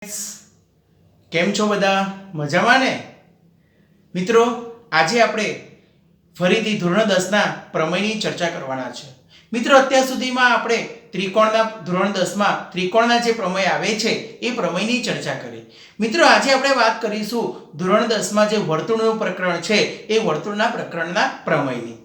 કેમ છો બધા મજામાં ને મિત્રો? આજે આપણે ફરીથી ધોરણ 10 ના પ્રમેયની ચર્ચા કરવાના છે. મિત્રો, અત્યાર સુધીમાં આપણે ત્રિકોણના ધોરણ 10 માં ત્રિકોણના જે પ્રમેય આવે છે એ પ્રમેયની ચર્ચા કરી. મિત્રો, આજે આપણે વાત કરીશું ધોરણ 10 માં જે વર્તુળનું પ્રકરણ છે એ વર્તુળના પ્રકરણના પ્રમેયની.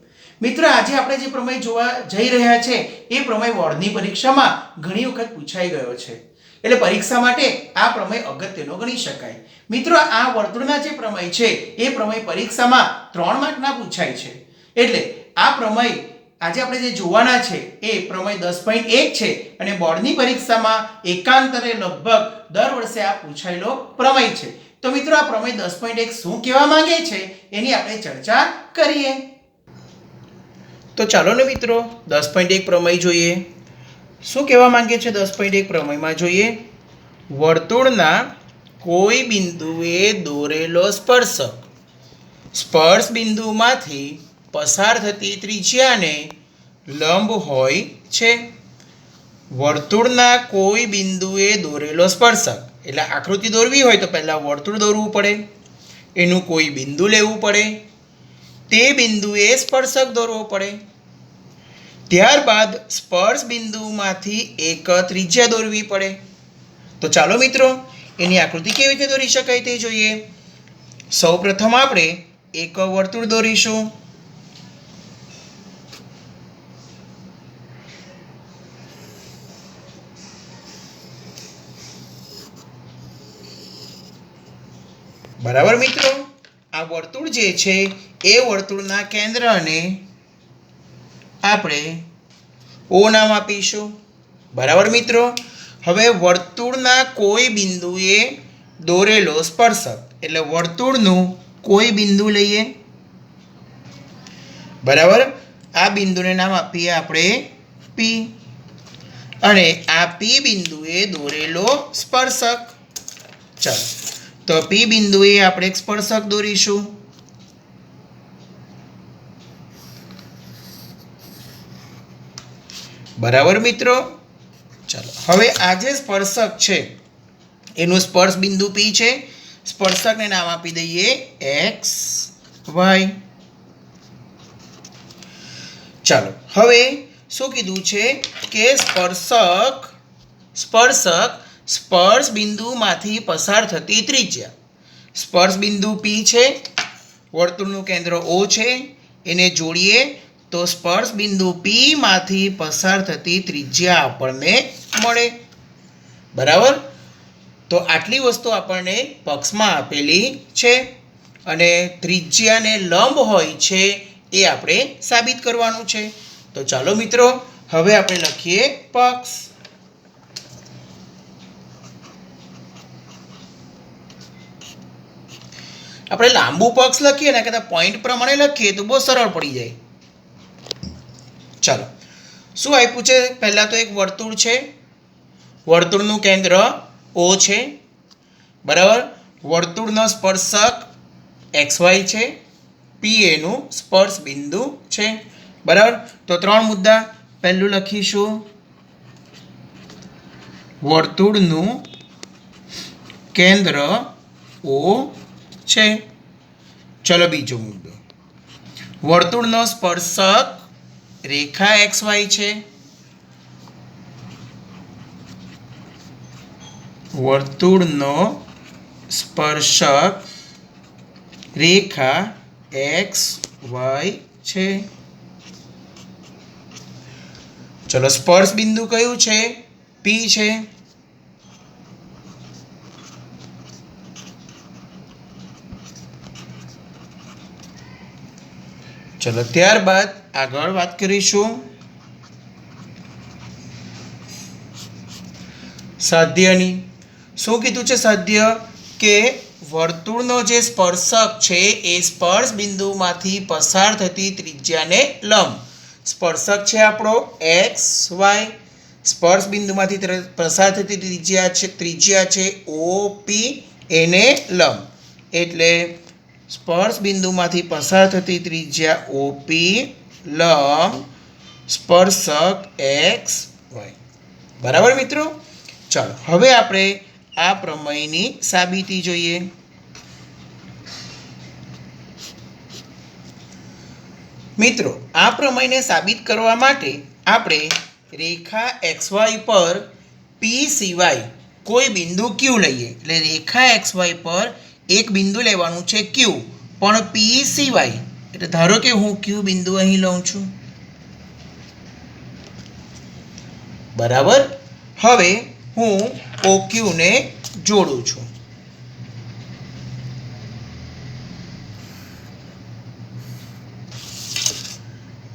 મિત્રો, આજે આપણે જે પ્રમેય જોવા જઈ રહ્યા છે એ પ્રમેય બોર્ડની પરીક્ષામાં ઘણી વખત પૂછાઈ ગયો છે. એટલે પરીક્ષા માટે આ પ્રમેય અગત્યનો ગણી શકાય. મિત્રો, આ વર્તુળના જે પ્રમેય છે એ પ્રમેય પરીક્ષામાં 3 માર્કના પૂછાય છે. એટલે આ પ્રમેય આજે આપણે જે જોવાના છે એ પ્રમેય 10.1 છે અને બોર્ડની પરીક્ષામાં એકાંતરે લગભગ દર વર્ષે આ પૂછાયેલો પ્રમેય છે. તો મિત્રો, આ પ્રમેય 10.1 શું કહેવા માંગે છે એની આપણે ચર્ચા કરીએ. તો ચાલો ને મિત્રો 10.1 પ્રમેય જોઈએ. શું કહેવા માંગે છે 10.1 પ્રમેયમાં? જોઈએ. વર્તુળના કોઈ બિંદુએ દોરેલો સ્પર્શક સ્પર્શ બિંદુમાંથી પસાર થતી ત્રિજ્યાને લંબ હોય છે. વર્તુળના કોઈ બિંદુએ દોરેલો સ્પર્શક એટલે આકૃતિ દોરવી હોય તો પહેલા વર્તુળ દોરવું પડે, એનું કોઈ બિંદુ લેવું પડે, તે બિંદુએ સ્પર્શક દોરવો પડે, ત્યારબાદ સ્પર્શ બિંદુમાંથી એક ત્રિજ્યા દોરવી પડે. તો ચાલો મિત્રો, એની આકૃતિ કેવી રીતે દોરી શકાય તે જોઈએ. સૌપ્રથમ આપણે એક વર્તુળ દોરીશું. બરાબર મિત્રો, આ વર્તુળ જે છે એ વર્તુળના કેન્દ્રને આપણે O નામ આપીશું. બરાબર મિત્રો, હવે વર્તુળના કોઈ બિંદુએ દોરેલો સ્પર્શક એટલે વર્તુળનું કોઈ બિંદુ લઈએ. બરાબર, આ બિંદુને નામ આપીએ આપણે P અને આ P બિંદુએ દોરેલો સ્પર્શક. ચાલો, તો P બિંદુએ આપણે એક સ્પર્શક દોરીશું. બરાબર મિત્રો, ચાલો હવે આ જે સ્પર્શક છે એનું સ્પર્શ બિંદુ P છે. સ્પર્શકને નામ આપી દઈએ x y. ચાલો, હવે શું કીધું છે કે સ્પર્શક સ્પર્શ બિંદુમાંથી પસાર થતી ત્રિજ્યા. સ્પર્શ બિંદુ P છે, વર્તુળનું કેન્દ્ર O છે, એને જોડીએ તો સ્પર્શ બિંદુ P માંથી પસાર થતી ત્રિજ્યા આપણને મળે. બરાબર, તો આટલી વસ્તુ આપણને પક્ષમાં આપેલી છે અને ત્રિજ્યાને લંબ હોય છે એ આપણે સાબિત કરવાનું છે. તો ચાલો મિત્રો, હવે આપણે લખીએ પક્ષ. આપણે લાંબુ પક્ષ લખીએ ને કદાચ પોઈન્ટ પ્રમાણે લખીએ તો બહુ સરળ પડી જાય. ચાલો, શું આપ્યું છે? પહેલા તો એક વર્તુળ છે, વર્તુળનું કેન્દ્ર O છે. બરાબર, વર્તુળનો સ્પર્શક XY છે, P એનું સ્પર્શ બિંદુ છે. બરાબર, તો 3 મુદ્દા. પહેલું લખીશું વર્તુળનું કેન્દ્ર O છે. ચલો, બીજો મુદ્દો વર્તુળનો સ્પર્શક રેખા XY છે. વર્તુળનો સ્પર્શક રેખા XY છે. ચલો, સ્પર્શ બિંદુ કયું છે? P છે. ચલો, ત્યારબાદ આગળ વાત કરીશું સાધ્યની. શું કીધું છે સાધ્ય? કે વર્તુળનો જે સ્પર્શક છે એ સ્પર્શ બિંદુમાંથી પસાર થતી ત્રિજ્યાને લંબ. સ્પર્શક છે આપણો XY, સ્પર્શ બિંદુમાંથી પસાર થતી ત્રિજ્યા છે OP, એને લંબ. એટલે સ્પર્શ બિંદુમાંથી પસાર થતી ત્રિજ્યા OP લંબ સ્પર્શક XY. બરાબર મિત્રો, ચાલો હવે આપણે આ પ્રમેયની સાબિતી જોઈએ. મિત્રો, આ પ્રમેયને સાબિત કરવા માટે આપણે રેખા XY પર P સિવાય કોઈ બિંદુ Q લઈએ. એટલે રેખા XY પર એક બિંદુ લેવાનું છે Q, પણ P સિવાય. એટલે ધારો કે હું Q બિંદુ અહીં લઉં છું, બરાબર. હવે હું OQ ને જોડું છું.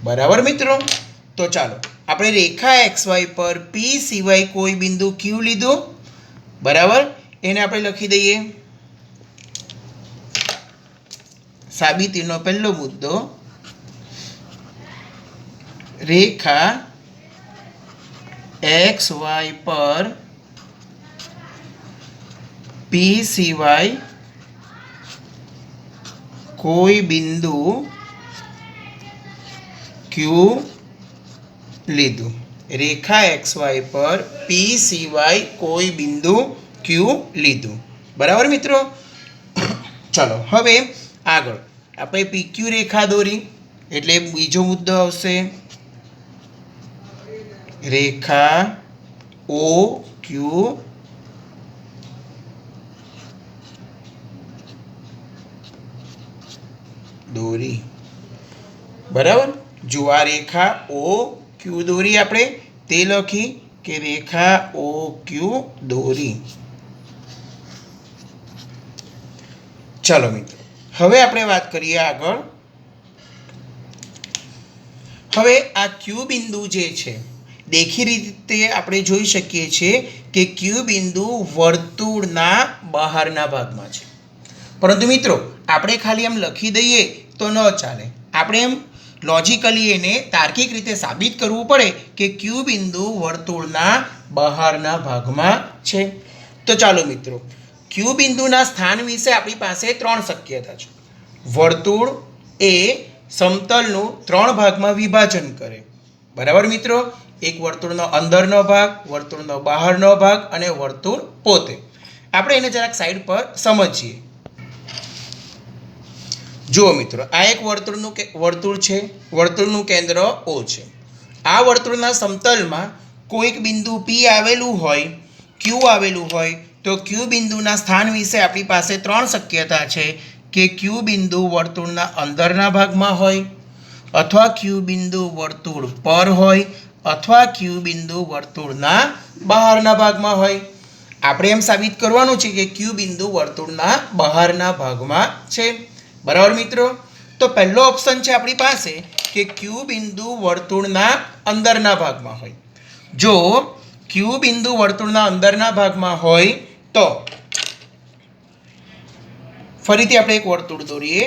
બરાબર મિત્રો. તો ચાલો આપણે રેખા XY પર P સિવાય કોઈ બિંદુ Q લીધું, બરાબર. એને આપણે લખી દઈએ. સાબિતીનો પહેલો મુદ્દો, રેખા XY પર P સિવાય કોઈ બિંદુ Q લીધું. રેખા XY પર P સિવાય કોઈ બિંદુ Q લીધું. બરાબર મિત્રો. ચલો હવે આગળ આપણે PQ રેખા દોરી, એટલે બીજો મુદ્દો આવશે, રેખા OQ દોરી. બરાબર. જો આ રેખા OQ દોરી, આપણે તે લખી કે રેખા OQ દોરી. ચાલો મિત્રો, હવે આપણે વાત કરીએ આગળ. હવે આ Q બિંદુ જે છે, દેખીતી રીતે આપણે જોઈ શકીએ છીએ કે Q બિંદુ વર્તુળના બહારના ભાગમાં છે. પરંતુ મિત્રો, આપણે ખાલી એમ લખી દઈએ તો ન ચાલે. આપણે એમ લોજિકલી એને તાર્કિક રીતે સાબિત કરવું પડે કે Q બિંદુ વર્તુળના બહારના ભાગમાં છે. તો ચાલો મિત્રો, Q બિંદુના સ્થાન વિશે આપણી પાસે 3 શક્યતા છે. વર્તુળ એ સમતલનું 3 ભાગમાં વિભાજન કરે. બરાબર મિત્રો. એક વર્તુળનો અંદરનો ભાગ, વર્તુળનો બહારનો ભાગ અને વર્તુળ પોતે. આપણે એને જરાક સાઈડ પર સમજીએ. જુઓ મિત્રો, આ એક વર્તુળ છે. વર્તુળનું કેન્દ્ર O છે. આ વર્તુળના સમતલમાં કોઈક બિંદુ P આવેલું હોય, Q આવેલું હોય, તો Q બિંદુના સ્થાન વિશે આપણી પાસે 3 શક્યતા છે કે Q બિંદુ વર્તુળના અંદરના ભાગમાં હોય, અથવા Q બિંદુ વર્તુળ પર હોય, અથવા Q બિંદુ વર્તુળના બહારના ભાગમાં હોય. આપણે એમ સાબિત કરવાનું છે કે Q બિંદુ વર્તુળના બહારના ભાગમાં છે. બરાબર મિત્રો. તો પહેલો ઓપ્શન છે આપણી પાસે કે Q બિંદુ વર્તુળના અંદરના ભાગમાં હોય. જો Q બિંદુ વર્તુળના અંદરના ભાગમાં હોય તો ફરીથી આપણે એક વર્તુળ દોરીએ.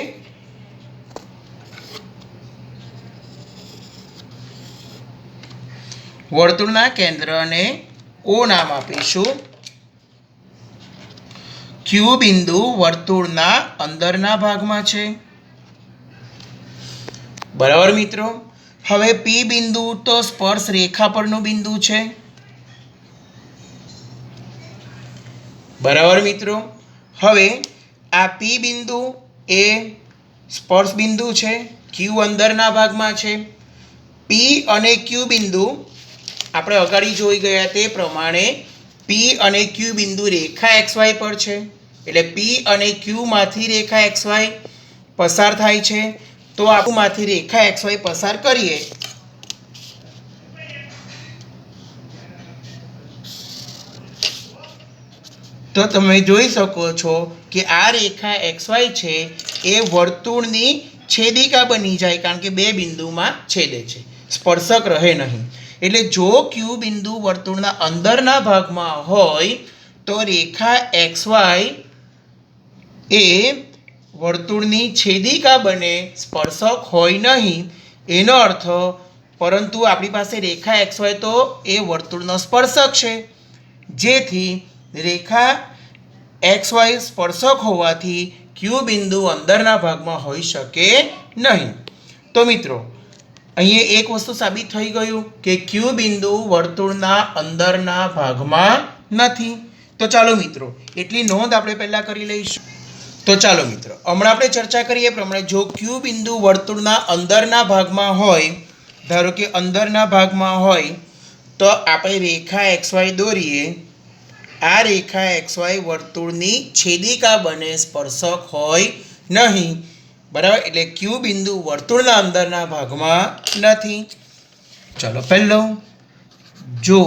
વર્તુળના કેન્દ્રને O નામ આપીશું. Q બિંદુ વર્તુળના અંદરના ભાગમાં છે. બરાબર મિત્રો. હવે P બિંદુ તો સ્પર્શ રેખા પરનું બિંદુ છે. બરાબર મિત્રો. હવે આ P બિંદુ એ સ્પર્શ બિંદુ છે. Q અંદરના ભાગમાં છે. P અને Q બિંદુ આપણે અગાડી જોઈ ગયા તે પ્રમાણે P અને Q બિંદુ રેખા XY પર છે. એટલે P અને Q માંથી રેખા XY પસાર થાય છે. તો આપણુંમાંથી રેખા XY પસાર કરીએ તો તમે જોઈ શકો છો કે આ રેખા XY છે એ વર્તુળની છેદિકા બની જાય, કારણ કે બે બિંદુમાં છેદે છે, સ્પર્શક રહે નહીં. એટલે જો Q બિંદુ વર્તુળના અંદરના ભાગમાં હોય તો રેખા XY એ વર્તુળની છેદિકા બને, સ્પર્શક હોય નહીં. એનો અર્થ, પરંતુ આપણી પાસે રેખા XY તો એ વર્તુળનો સ્પર્શક છે, જેથી રેખા XY સ્પર્શક હોવાથી Q બિંદુ અંદરના ભાગમાં હોઈ શકે નહીં. તો મિત્રો, અહીંયા એક વસ્તુ સાબિત થઈ ગયું કે Q બિંદુ વર્તુળના અંદરના ભાગમાં નથી. તો તો ચાલો મિત્રો એટલી નોંધ આપણે પહેલાં કરી લઈશું. તો ચાલો મિત્રો હમણાં આપણે ચર્ચા કરીએ પ્રમાણે જો ક્યુ બિંદુ વર્તુળના અંદરના ભાગમાં હોય, ધારો કે અંદરના ભાગમાં હોય તો આપણે રેખા XY દોરીએ. આ રેખા XY વર્તુળની છેદિકા બને, સ્પર્શક હોય નહીં. બરાબર, એટલે ક્યુ બિંદુ વર્તુળના અંદરના ભાગમાં નથી. ચલો પહેલો, જો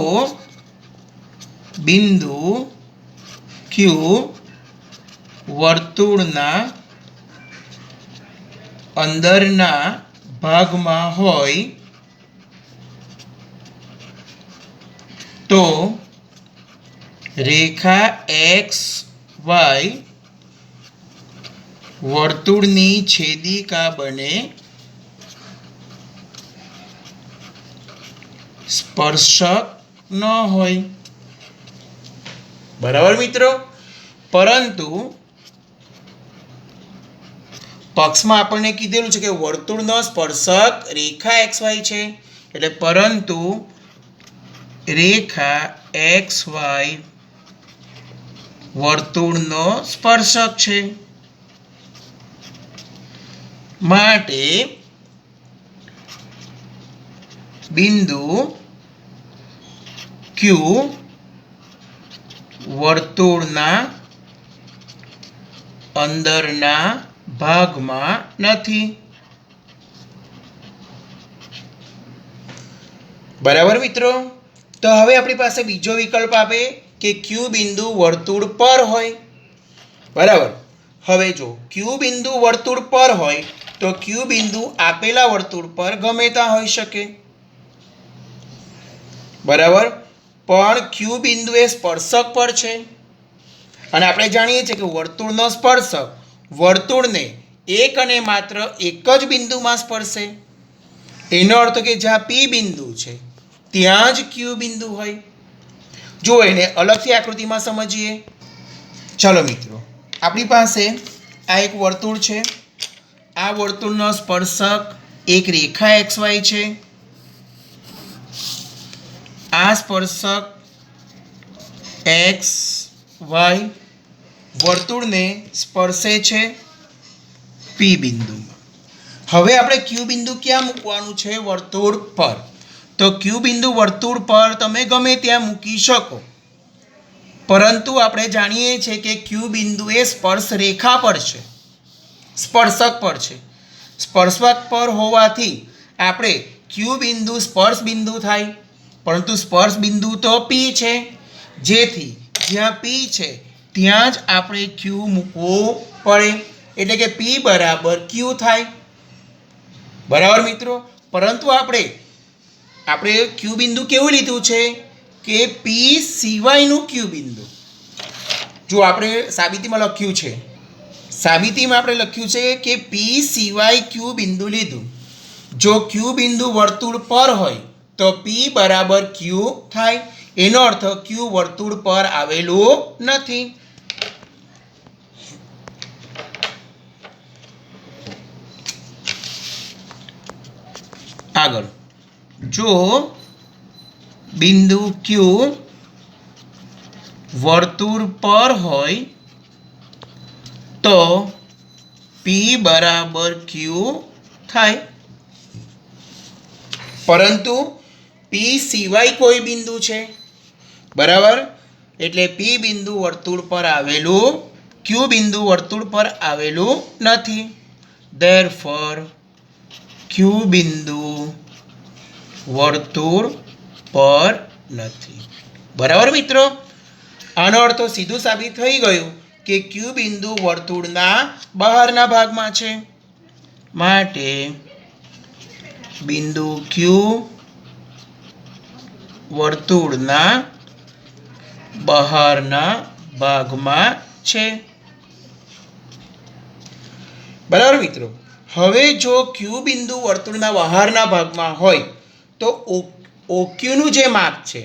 બિંદુ ક્યુ વર્તુળના અંદરના ભાગમાં હોય તો રેખા XY વર્તુળની છેદિકા બને, સ્પર્શક ન હોય. બરાબર મિત્રો, પરંતુ પક્ષમાં આપણને કીધેલું છે કે વર્તુળનો સ્પર્શક રેખા XY છે, એટલે પરંતુ રેખા XY વર્તુળનો સ્પર્શક છે માટે બિંદુ ક્યુ વર્તુળના અંદરના ભાગમાં નથી. બરાબર મિત્રો, તો હવે આપણી પાસે બીજો વિકલ્પ આપે કે ક્યુ બિંદુ વર્તુળ પર હોય. બરાબર, હવે જો ક્યુ બિંદુ વર્તુળ પર હોય તો ક્યુ બિંદુ આપેલા વર્તુળ પર ગમે ત્યાં હોઈ શકે. બરાબર, પણ ક્યુ બિંદુ એ સ્પર્શક પર છે અને આપણે જાણીએ છીએ કે વર્તુળનો સ્પર્શક વર્તુળને એક અને માત્ર એક જ બિંદુમાં સ્પર્શે. એનો અર્થ કે જ્યાં P બિંદુ છે ત્યાં જ ક્યુ બિંદુ હોય. જો એને અલગથી આકૃતિમાં સમજીએ. ચાલો મિત્રો, આપણી પાસે આ એક વર્તુળ છે. આ વર્તુળનો સ્પર્શક એક રેખા XY છે. આ સ્પર્શક XY વર્તુળને સ્પર્શે છે P બિંદુમાં. હવે આપણે ક્યુ બિંદુ ક્યાં મૂકવાનું છે? વર્તુળ પર. તો ક્યુ બિંદુ વર્તુળ પર તમે ગમે ત્યાં મૂકી શકો, પરંતુ આપણે જાણીએ છીએ કે ક્યુ બિંદુ એ સ્પર્શ રેખા પર છે, સ્પર્શક પર છે. સ્પર્શક પર હોવાથી આપણે ક્યુ બિંદુ સ્પર્શ બિંદુ થાય, પરંતુ સ્પર્શ બિંદુ તો P છે, જેથી જ્યાં P છે ત્યાં જ આપણે ક્યુ મૂકવું પડે, એટલે કે P બરાબર ક્યુ થાય. બરાબર મિત્રો, પરંતુ આપણે ક્યુ બિંદુ કેવું લીધું છે કે P સિવાયનું ક્યુ બિંદુ. જો આપણે સાબિતીમાં લખ્યું છે, સાબિતીમાં આપણે લખ્યું છે કે P સિવાય ક્યુ બિંદુ લીધું. જો ક્યુ બિંદુ વર્તુળ પર હોય તો P બરાબર ક્યુ થાય. એનો અર્થ ક્યુ વર્તુળ પર આવેલું નથી. આગળ, જો બિંદુ ક્યુ વર્તુળ પર હોય તો P બરાબર ક્યુ થાય, પરંતુ P સિવાય કોઈ બિંદુ છે. બરાબર, એટલે P બિંદુ વર્તુળ પર આવેલું, ક્યુ બિંદુ વર્તુળ પર આવેલું નથી. ધેરફોર ક્યુ બિંદુ વર્તુળ પર નથી. બરાબર મિત્રો, આનો અર્થ સીધું સાબિત થઈ ગયું કે ક્યુ બિંદુ વર્તુળના બહારના ભાગમાં છે, માટે બિંદુ ક્યુ વર્તુળના બહારના ભાગમાં છે. બરાબર મિત્રો, હવે જો ક્યુ બિંદુ વર્તુળના બહારના ભાગમાં હોય તો OQનું જે માપ છે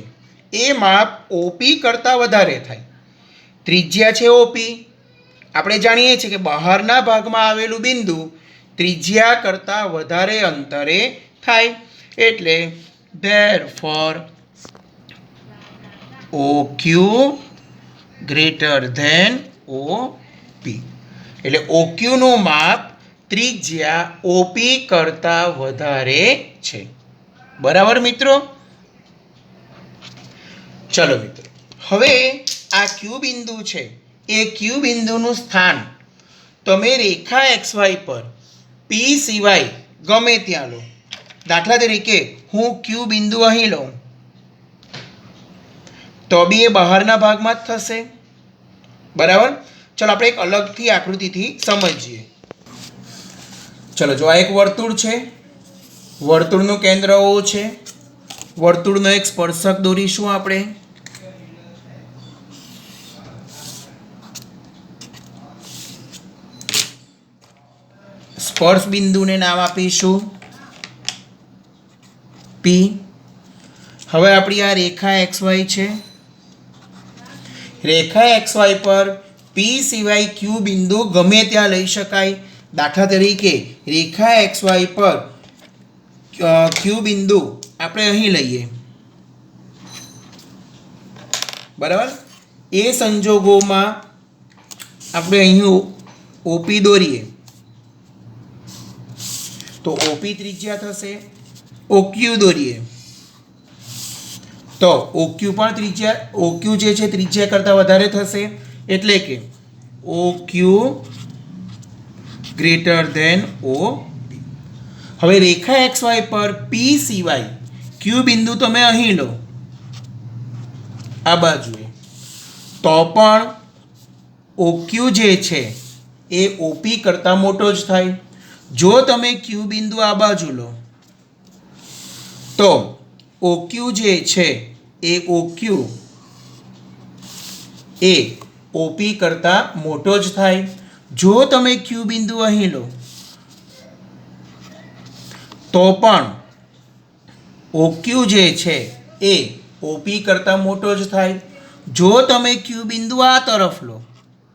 એ માપ OP કરતાં વધારે થાય. ત્રિજ્યા છે OP, આપણે જાણીએ છીએ કે બહારના ભાગમાં આવેલું બિંદુ ત્રિજ્યા કરતાં વધારે અંતરે થાય, એટલે therefore OQ greater than OP. એટલે ઓક્યુનું માપ ત્રિજ્યા ઓપી કરતાં વધારે છે. બરાબર મિત્રો? ચલો મિત્રો, હવે આ ક્યુ બિંદુ છે એ ક્યુ બિંદુનું સ્થાન તમે રેખા XY પર પી સિવાય ગમે ત્યાં લો. દાખલા તરીકે હું ક્યુ બિંદુ અહીં લઉં તો બી એ બહારના ભાગમાં જ થશે. બરાબર? ચલો આપણે એક અલગથી આકૃતિથી સમજીએ. ચલો જો આ એક વર્તુળ છે, વર્તુળનું કેન્દ્ર O છે, વર્તુળનો એક સ્પર્શક દોરીશું આપણે. સ્પર્શ બિંદુને નામ આપીશું પી. હવે આપણી આ રેખા XY છે. રેખા XY પર પી સિવાય ક્યુ બિંદુ ગમે ત્યાં લઈ શકાય. દાખલા તરીકે રેખા XY પર ક્યુ બિંદુ આપણે અહીં લઈએ. બરાબર? એ સંજોગોમાં આપણે અહીં ઓપી દોરીએ તો ઓપી ત્રિજ્યા થશે. ઓક્યુ દોરીએ તો ઓક્યુ પણ ત્રિજ્યા, ઓક્યુ જે છે ત્રિજ્યા કરતાં વધારે થશે. એટલે કે ઓક્યુ ગ્રેટર ધેન ઓપી. હવે રેખા XY પર પી સિવાય ક્યુ બિંદુ તમે અહીં લો આ બાજુએ તો પણ ઓક્યુ જે છે એ ઓપી કરતાં મોટો જ થાય. જો તમે ક્યુ બિંદુ આ બાજુ લો તો ઓક્યુ જે છે એ ઓક્યુ એ ઓપી કરતાં મોટો જ થાય. જો તમે ક્યુ બિંદુ અહીં લો તો પણ ઓક્યુ જે છે એ ઓપી કરતાં મોટો જ થાય. જો તમે ક્યુ બિંદુ આ તરફ લો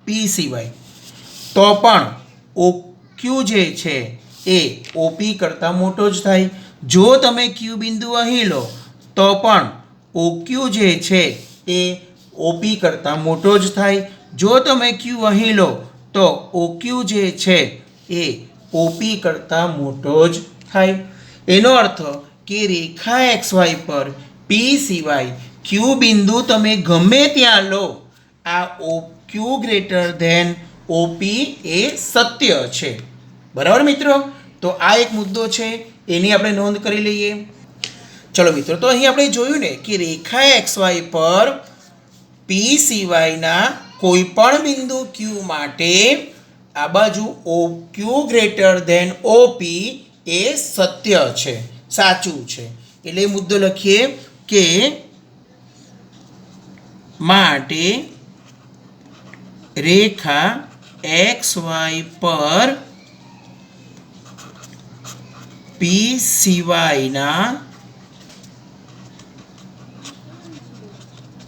પી સિવાય તો પણ ઓક્યુ જે છે એ ઓપી કરતાં મોટો જ થાય. જો તમે ક્યુ બિંદુ અહીં લો તો પણ ઓક્યુ જે છે એ ઓપી કરતાં મોટો જ થાય. જો તમે ક્યુ અહીં લો તો ઓક્યુ જે છે એ ઓપી કરતાં મોટો જ થાય. એનો અર્થ કે રેખા XY પર પી સિવાય ક્યુ બિંદુ તમે ગમે ત્યાં લો, આ ઓક્યુ ગ્રેટર ધેન ઓપી એ સત્ય છે. બરાબર મિત્રો? તો આ એક મુદ્દો છે, એની આપણે નોંધ કરી લઈએ. ચલો મિત્રો, તો અહીં આપણે જોયું ને કે રેખા XY પર પી સિવાયના કોઈ પણ બિંદુ ક્યુ માટે આ બાજુ ઓક્યુ ગ્રેટર ધેન ઓપી એ સત્ય છે, સાચું છે. એટલે મુદ્દો લખીએ કે માટે રેખા XY પર પી સિવાયના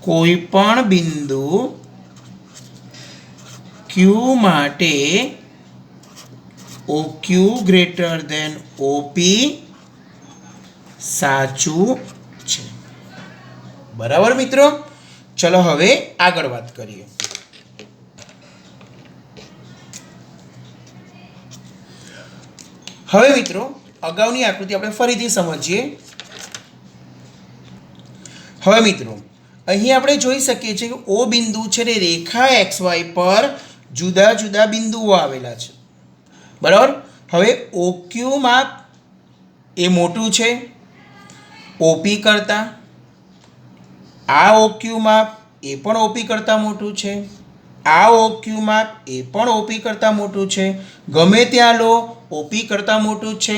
કોઈ પણ બિંદુ ક્યુ માટે ઓક્યુ ગ્રેટર ધેન ઓપી સાચું છે. બરાબર મિત્રો? ચલો હવે આગળ વાત કરીએ. હવે મિત્રો અગાઉની આકૃતિ આપણે ફરીથી સમજીએ. હવે મિત્રો અહીં આપણે જોઈ શકીએ છીએ કે O બિંદુ છે ને રેખા XY પર જુદા જુદા બિંદુઓ આવેલા છે. બરાબર? હવે OQ માપ એ મોટું છે OP કરતાં. આ OQ માપ એ પણ OP કરતાં મોટું છે. આ OQ માપ એ પણ OP કરતાં મોટું છે. ગમે ત્યાં લો OP કરતાં મોટું છે.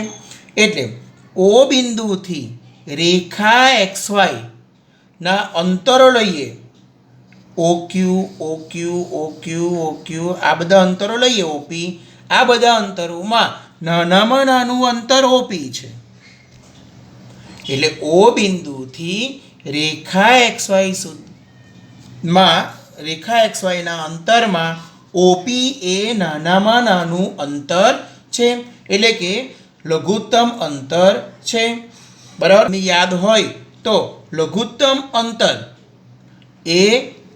એટલે O બિંદુથી રેખા XY ના અંતરો લઈએ, OQ OQ OQ OQ આ બધા અંતરો લઈએ OP, આ બધા અંતરોમાં નાનામાં નાનું અંતર OP છે. એટલે O બિંદુથી રેખા XY ના અંતરમાં OP એ નાનામાં નાનું અંતર છે, એટલે કે લઘુત્તમ અંતર છે. બરાબર? યાદ હોય તો લઘુત્તમ અંતર એ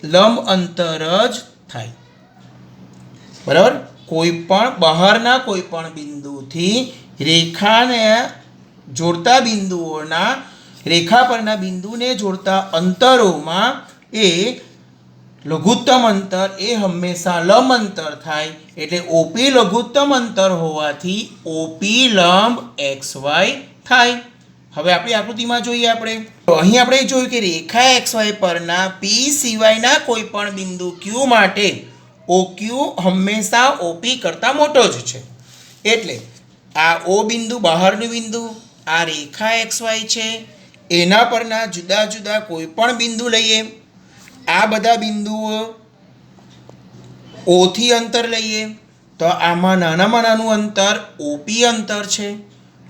લંબ અંતર જ થાય. બરાબર. કોઈ પણ બહારના કોઈ પણ બિંદુથી રેખાને જોડતા બિંદુઓના રેખા પરના બિંદુને જોડતા અંતરોમાં એ લઘુત્તમ અંતર એ હંમેશા લંબ અંતર થાય. એટલે ઓપી લઘુત્તમ અંતર હોવાથી ઓપી લંબ XY થાય. હવે આપણી આકૃતિમાં જોઈએ આપણે તો અહીં આપણે જોયું કે રેખા XY પરના P સિવાયના કોઈ પણ બિંદુ Q માટે OQ હંમેશા OP કરતાં મોટો જ છે. એટલે આ O બિંદુ બહારનું બિંદુ, આ રેખા XY છે, એના પરના જુદા જુદા કોઈ પણ બિંદુ લઈએ, આ બધા બિંદુઓ ઓથી અંતર લઈએ તો આમાં નાનામાં નાનું અંતર OP અંતર છે.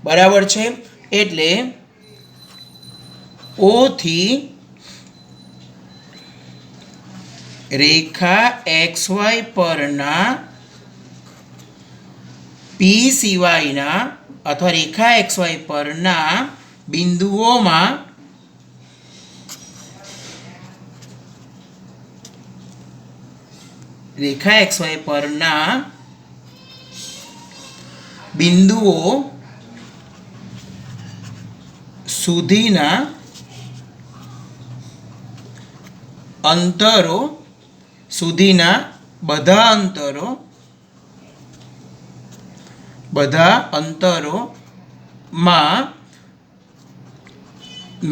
બરાબર છે. એટલે O થી રેખા XY પરના P સિવાયના અથવા રેખા XY પરના બિંદુઓમાં રેખા XY પરના બિંદુઓ સુધીના અંતરો સુધીના બધા અંતરોમાં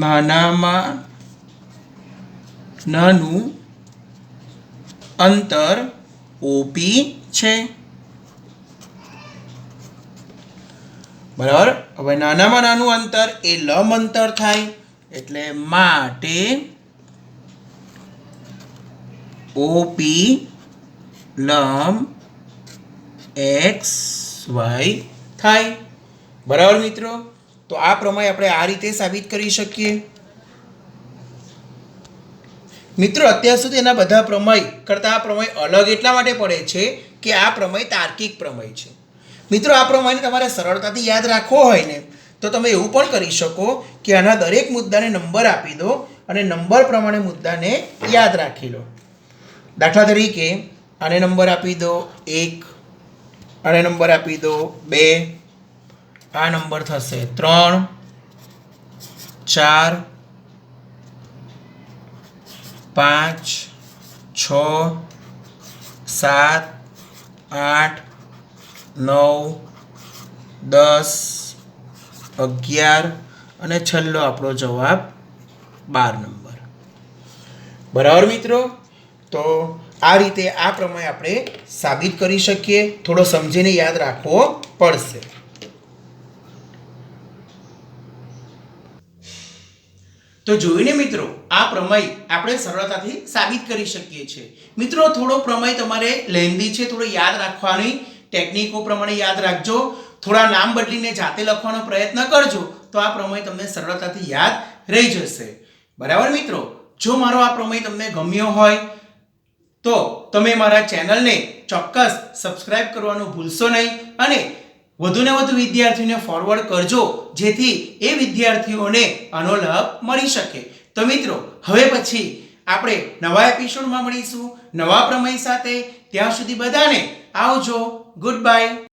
નાનામાં નાનું અંતર OP છે. બરાબર. હવે નાનામાં નાનું અંતર એ લંબ અંતર થાય. એટલે માટે OP લંબ XY થાય. બરાબર મિત્રો. તો આ પ્રમેય આપણે આ રીતે સાબિત કરી શકીએ. મિત્રો અત્યાર સુધી એના બધા પ્રમેય કરતાં આ પ્રમેય અલગ એટલા માટે પડે છે કે આ પ્રમેય તાર્કિક પ્રમેય છે. મિત્રો આ પ્રમેયને તમારે સરળતાથી યાદ રાખવો હોય ને તો તમે એવું પણ કરી શકો કે આના દરેક મુદ્દાને નંબર આપી દો અને નંબર પ્રમાણે મુદ્દાને યાદ રાખી લો. દાખલા તરીકે આને નંબર આપી દો 1, આને નંબર આપી દો 2, આ નંબર થશે 3, 4, 5, 6, 7, 8, 9, 10, 11 અને છેલ્લો આપણો જવાબ 12 નંબર. બરાબર મિત્રો. તો આ રીતે આ પ્રમેય આપણે સાબિત કરી શકીએ. થોડો સમજીને યાદ રાખવો પડશે. તો જોઈને મિત્રો આ પ્રમેય આપણે સરળતાથી સાબિત કરી શકીએ છીએ. મિત્રો થોડો પ્રમેય તમારે લેન્ધી છે, થોડો યાદ રાખવાની ટેકનિકો પ્રમાણે યાદ રાખજો. થોડા નામ બદલીને જાતે લખવાનો પ્રયત્ન કરજો તો આ પ્રમેય તમને સરળતાથી યાદ રહી જશે. બરાબર મિત્રો. જો મારો આ પ્રમેય તમને ગમ્યો હોય તો તમે મારા ચેનલને ચોક્કસ સબસ્ક્રાઇબ કરવાનું ભૂલશો નહીં અને વધુને વધુ વિદ્યાર્થીઓને ફોરવર્ડ કરજો જેથી એ વિદ્યાર્થીઓને આનો લાભ મળી શકે. તો મિત્રો હવે પછી આપણે નવા એપિસોડમાં મળીશું નવા પ્રમેય સાથે. ત્યાં સુધી બધાને આવજો. Good bye.